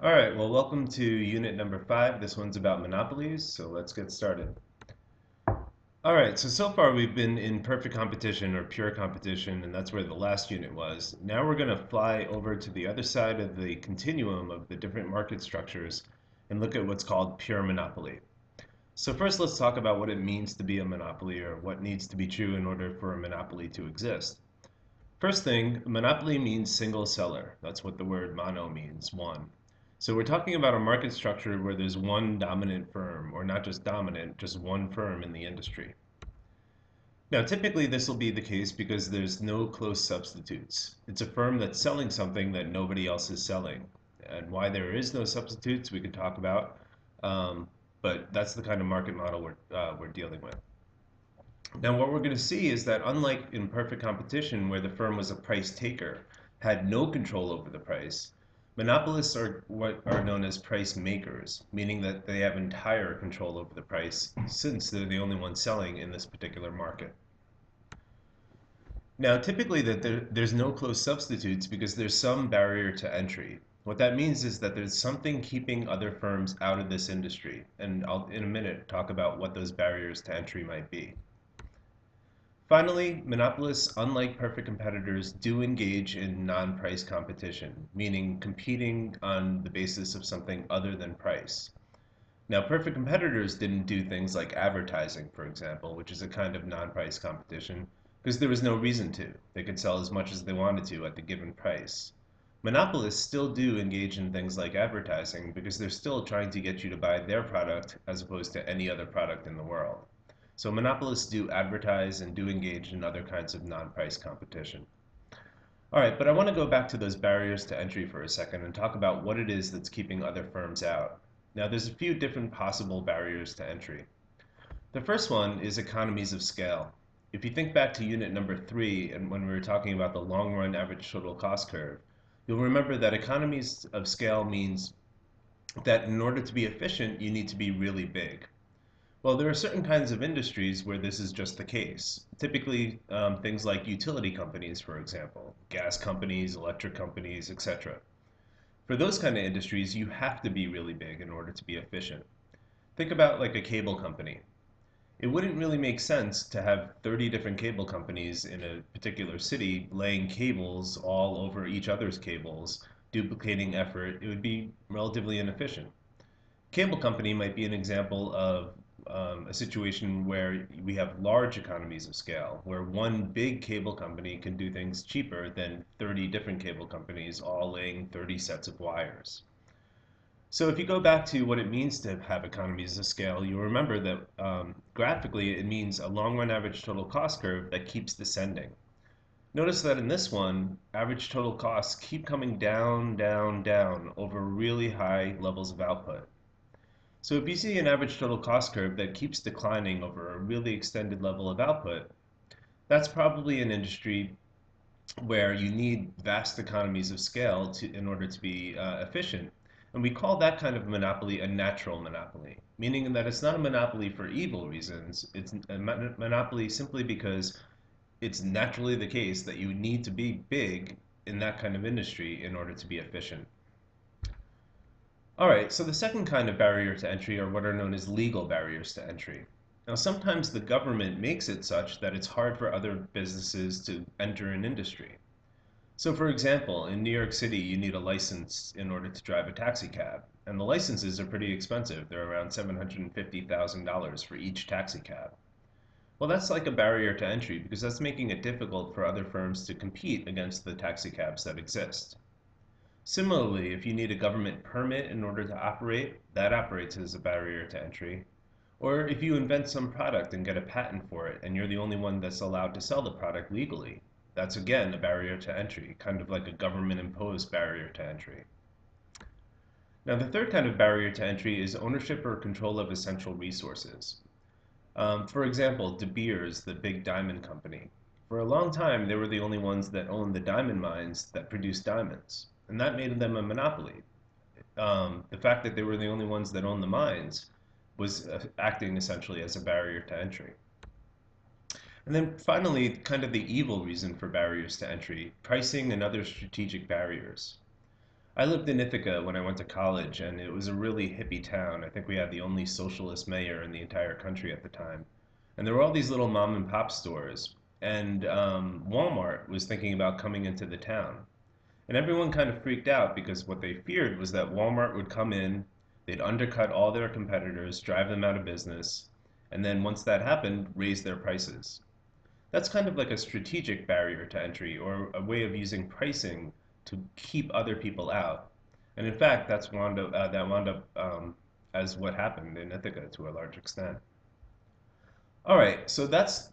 All right, well, welcome to unit number 5. This one's about monopolies, so let's get started. All right, so far we've been in perfect competition or pure competition, and that's where the last unit was. Now we're going to fly over to the other side of the continuum of the different market structures and look at what's called pure monopoly. So first let's talk about what it means to be a monopoly, or what needs to be true in order for a monopoly to exist. First thing, monopoly means single seller. That's what the word mono means, one. So we're talking about a market structure where there's one dominant firm, or not just dominant, just one firm in the industry. Now typically this will be the case because there's no close substitutes. It's a firm that's selling something that nobody else is selling. And why there is no substitutes we could talk about, but that's the kind of market model we're dealing with. Now what we're going to see is that unlike in perfect competition where the firm was a price taker, had no control over the price, monopolists are what are known as price makers, meaning that they have entire control over the price since they're the only ones selling in this particular market. Now typically there's no close substitutes because there's some barrier to entry. What that means is that there's something keeping other firms out of this industry, and I'll in a minute talk about what those barriers to entry might be. Finally, monopolists, unlike perfect competitors, do engage in non-price competition, meaning competing on the basis of something other than price. Now, perfect competitors didn't do things like advertising, for example, which is a kind of non-price competition, because there was no reason to. They could sell as much as they wanted to at the given price. Monopolists still do engage in things like advertising because they're still trying to get you to buy their product as opposed to any other product in the world. So monopolists do advertise and do engage in other kinds of non-price competition. All right, but I want to go back to those barriers to entry for a second and talk about what it is that's keeping other firms out. Now, there's a few different possible barriers to entry. The first one is economies of scale. If you think back to unit number 3 and when we were talking about the long-run average total cost curve, you'll remember that economies of scale means that in order to be efficient, you need to be really big. Well, there are certain kinds of industries where this is just the case. Typically, things like utility companies, for example, gas companies, electric companies, etc. For those kind of industries, you have to be really big in order to be efficient. Think about like a cable company. It wouldn't really make sense to have 30 different cable companies in a particular city laying cables all over each other's cables, duplicating effort. It would be relatively inefficient. Cable company might be an example of a situation where we have large economies of scale, where one big cable company can do things cheaper than 30 different cable companies all laying 30 sets of wires. So if you go back to what it means to have economies of scale, you'll remember that graphically it means a long-run average total cost curve that keeps descending. Notice that in this one, average total costs keep coming down, down, down over really high levels of output. So if you see an average total cost curve that keeps declining over a really extended level of output, that's probably an industry where you need vast economies of scale in order to be efficient. And we call that kind of monopoly a natural monopoly, meaning that it's not a monopoly for evil reasons. It's a monopoly simply because it's naturally the case that you need to be big in that kind of industry in order to be efficient. All right, so the second kind of barrier to entry are what are known as legal barriers to entry. Now, sometimes the government makes it such that it's hard for other businesses to enter an industry. So for example, in New York City, you need a license in order to drive a taxi cab, and the licenses are pretty expensive. They're around $750,000 for each taxi cab. Well, that's like a barrier to entry because that's making it difficult for other firms to compete against the taxi cabs that exist. Similarly, if you need a government permit in order to operate, that operates as a barrier to entry. Or if you invent some product and get a patent for it and you're the only one that's allowed to sell the product legally, that's again a barrier to entry, kind of like a government-imposed barrier to entry. Now, the third kind of barrier to entry is ownership or control of essential resources. For example, De Beers, the big diamond company. For a long time, they were the only ones that owned the diamond mines that produced diamonds, and that made them a monopoly. The fact that they were the only ones that owned the mines was acting essentially as a barrier to entry. And then finally, kind of the evil reason for barriers to entry, pricing and other strategic barriers. I lived in Ithaca when I went to college, and it was a really hippie town. I think we had the only socialist mayor in the entire country at the time. And there were all these little mom and pop stores. And Walmart was thinking about coming into the town. And everyone kind of freaked out because what they feared was that Walmart would come in, they'd undercut all their competitors, drive them out of business, and then once that happened, raise their prices. That's kind of like a strategic barrier to entry or a way of using pricing to keep other people out. And in fact, that wound up as what happened in Ithaca to a large extent. All right, so those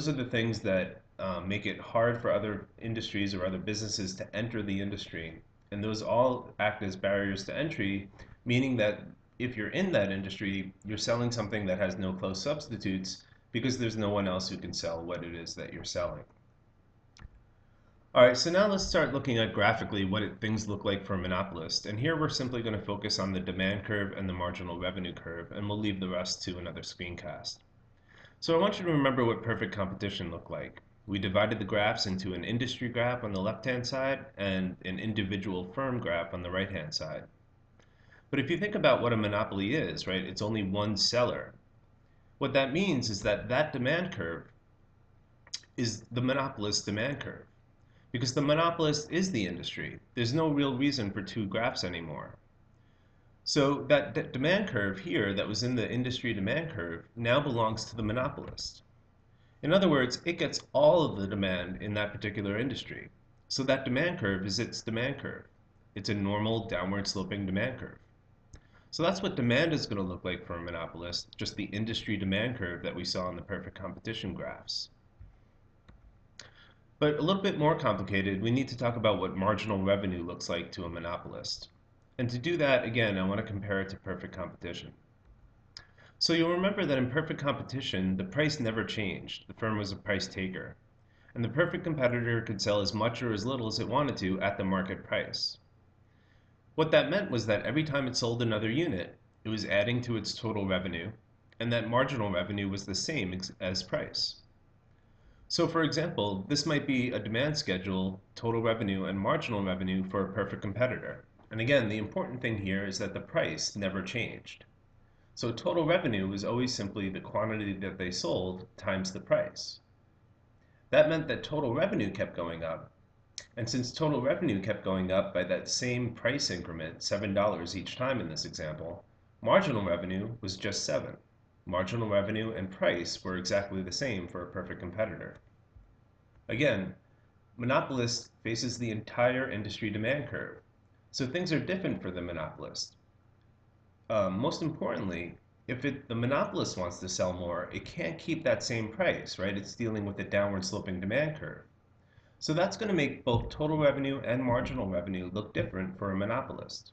are the things that make it hard for other industries or other businesses to enter the industry. And those all act as barriers to entry, meaning that if you're in that industry, you're selling something that has no close substitutes because there's no one else who can sell what it is that you're selling. All right, so now let's start looking at graphically what things look like for a monopolist. And here we're simply going to focus on the demand curve and the marginal revenue curve, and we'll leave the rest to another screencast. So I want you to remember what perfect competition looked like. We divided the graphs into an industry graph on the left-hand side and an individual firm graph on the right-hand side. But if you think about what a monopoly is, right, it's only one seller. What that means is that that demand curve is the monopolist's demand curve. Because the monopolist is the industry. There's no real reason for two graphs anymore. So that demand curve here that was in the industry demand curve now belongs to the monopolist. In other words, it gets all of the demand in that particular industry. So that demand curve is its demand curve. It's a normal downward sloping demand curve. So that's what demand is going to look like for a monopolist, just the industry demand curve that we saw in the perfect competition graphs. But a little bit more complicated, we need to talk about what marginal revenue looks like to a monopolist. And to do that, again, I want to compare it to perfect competition. So you'll remember that in perfect competition, the price never changed. The firm was a price taker. And the perfect competitor could sell as much or as little as it wanted to at the market price. What that meant was that every time it sold another unit, it was adding to its total revenue, and that marginal revenue was the same as price. So for example, this might be a demand schedule, total revenue, and marginal revenue for a perfect competitor. And again, the important thing here is that the price never changed. So total revenue was always simply the quantity that they sold times the price. That meant that total revenue kept going up. And since total revenue kept going up by that same price increment, $7 each time in this example, marginal revenue was just 7. Marginal revenue and price were exactly the same for a perfect competitor. Again, monopolist faces the entire industry demand curve. So things are different for the monopolist. Most importantly, if the monopolist wants to sell more, it can't keep that same price, right? It's dealing with a downward sloping demand curve. So that's going to make both total revenue and marginal revenue look different for a monopolist.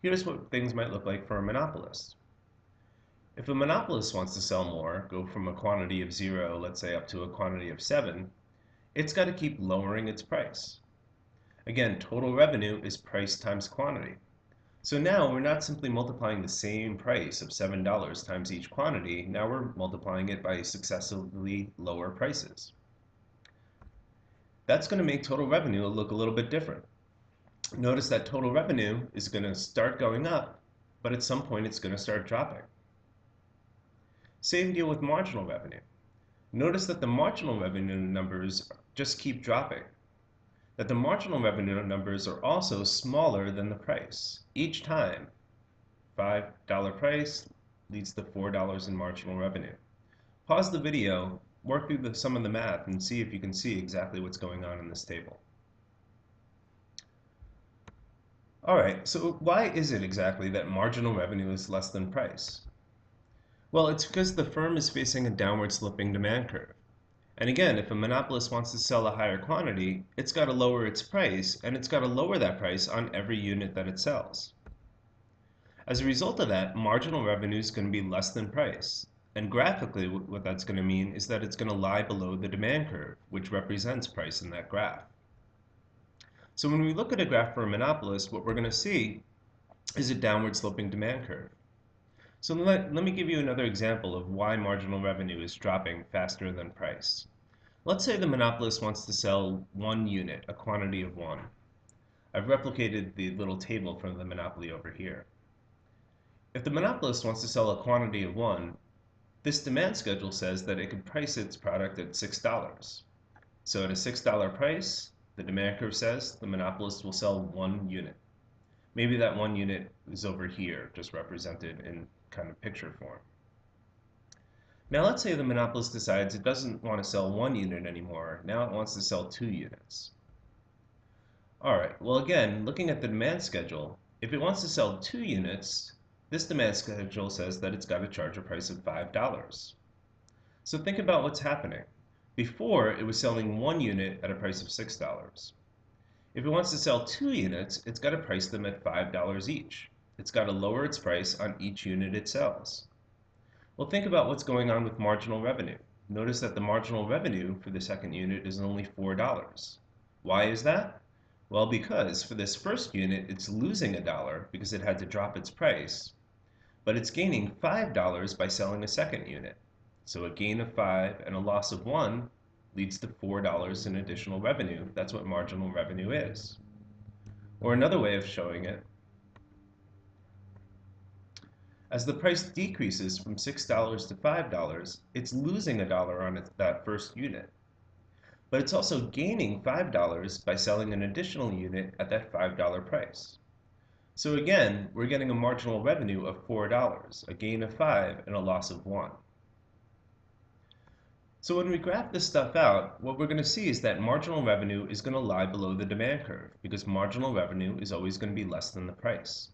Here's what things might look like for a monopolist. If a monopolist wants to sell more, go from a quantity of 0, let's say, up to a quantity of 7, it's got to keep lowering its price. Again, total revenue is price times quantity. So now we're not simply multiplying the same price of $7 times each quantity, now we're multiplying it by successively lower prices. That's going to make total revenue look a little bit different. Notice that total revenue is going to start going up, but at some point it's going to start dropping. Same deal with marginal revenue. Notice that the marginal revenue numbers just keep dropping. That the marginal revenue numbers are also smaller than the price. Each time, $5 price leads to $4 in marginal revenue. Pause the video, work through some of the math, and see if you can see exactly what's going on in this table. All right, so why is it exactly that marginal revenue is less than price? Well, it's because the firm is facing a downward sloping demand curve. And again, if a monopolist wants to sell a higher quantity, it's got to lower its price, and it's got to lower that price on every unit that it sells. As a result of that, marginal revenue is going to be less than price. And graphically, what that's going to mean is that it's going to lie below the demand curve, which represents price in that graph. So when we look at a graph for a monopolist, what we're going to see is a downward sloping demand curve. So let me give you another example of why marginal revenue is dropping faster than price. Let's say the monopolist wants to sell one unit, a quantity of 1. I've replicated the little table from the monopoly over here. If the monopolist wants to sell a quantity of 1, this demand schedule says that it can price its product at $6. So at a $6 price, the demand curve says the monopolist will sell 1 unit. Maybe that 1 unit is over here, just represented in kind of picture form. Now let's say the monopolist decides it doesn't want to sell 1 unit anymore. Now it wants to sell 2 units. Alright, well again, looking at the demand schedule, if it wants to sell 2 units, this demand schedule says that it's got to charge a price of $5. So think about what's happening. Before, it was selling 1 unit at a price of $6. If it wants to sell 2 units, it's got to price them at $5 each. It's got to lower its price on each unit it sells. Well, think about what's going on with marginal revenue. Notice that the marginal revenue for the second unit is only $4. Why is that? Well, because for this first unit, it's losing $1 because it had to drop its price, but it's gaining $5 by selling a second unit. So a gain of 5 and a loss of 1 leads to $4 in additional revenue. That's what marginal revenue is. Or another way of showing it, as the price decreases from $6 to $5, it's losing $1 on that first unit. But it's also gaining $5 by selling an additional unit at that $5 price. So again, we're getting a marginal revenue of $4, a gain of 5, and a loss of 1. So when we graph this stuff out, what we're going to see is that marginal revenue is going to lie below the demand curve because marginal revenue is always going to be less than the price.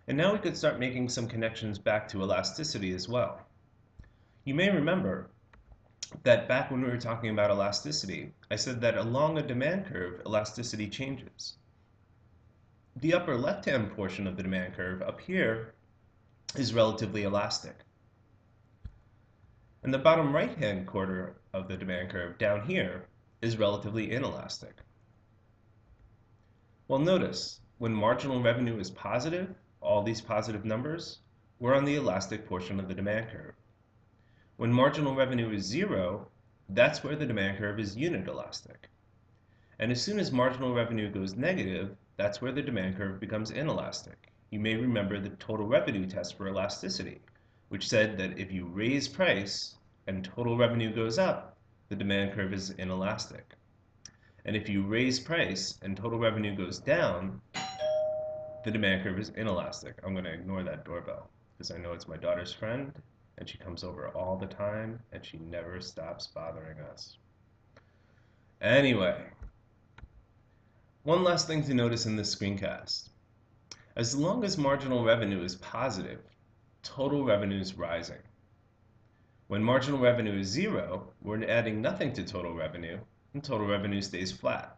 And now we could start making some connections back to elasticity as well. You may remember that back when we were talking about elasticity, I said that along a demand curve, elasticity changes. The upper left-hand portion of the demand curve up here is relatively elastic. And the bottom right-hand quarter of the demand curve down here is relatively inelastic. Well, notice, when marginal revenue is positive, all these positive numbers, we're on the elastic portion of the demand curve. When marginal revenue is 0, that's where the demand curve is unit elastic. And as soon as marginal revenue goes negative, that's where the demand curve becomes inelastic. You may remember the total revenue test for elasticity, which said that if you raise price and total revenue goes up, the demand curve is inelastic. And if you raise price and total revenue goes down, the demand curve is inelastic. I'm going to ignore that doorbell because I know it's my daughter's friend and she comes over all the time and she never stops bothering us. Anyway, one last thing to notice in this screencast. As long as marginal revenue is positive, total revenue is rising. When marginal revenue is 0, we're adding nothing to total revenue and total revenue stays flat.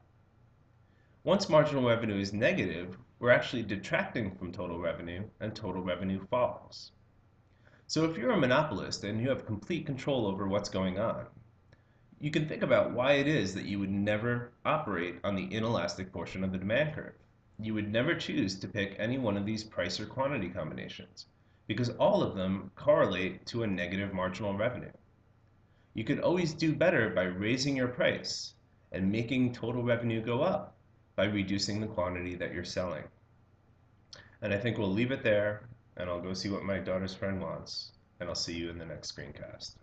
Once marginal revenue is negative, we're actually detracting from total revenue and total revenue falls. So if you're a monopolist and you have complete control over what's going on, you can think about why it is that you would never operate on the inelastic portion of the demand curve. You would never choose to pick any one of these price or quantity combinations because all of them correlate to a negative marginal revenue. You could always do better by raising your price and making total revenue go up by reducing the quantity that you're selling. And I think we'll leave it there, and I'll go see what my daughter's friend wants, and I'll see you in the next screencast.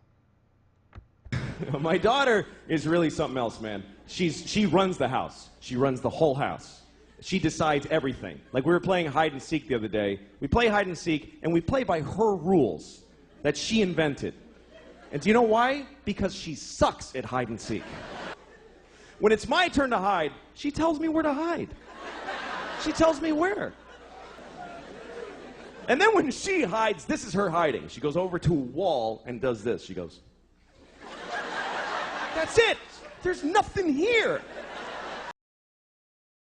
My daughter is really something else, man. She runs the house. She runs the whole house. She decides everything. Like we were playing hide and seek the other day. We play hide and seek, and we play by her rules that she invented. And do you know why? Because she sucks at hide and seek. When it's my turn to hide, she tells me where to hide. She tells me where. And then when she hides, this is her hiding. She goes over to a wall and does this. She goes, that's it. There's nothing here.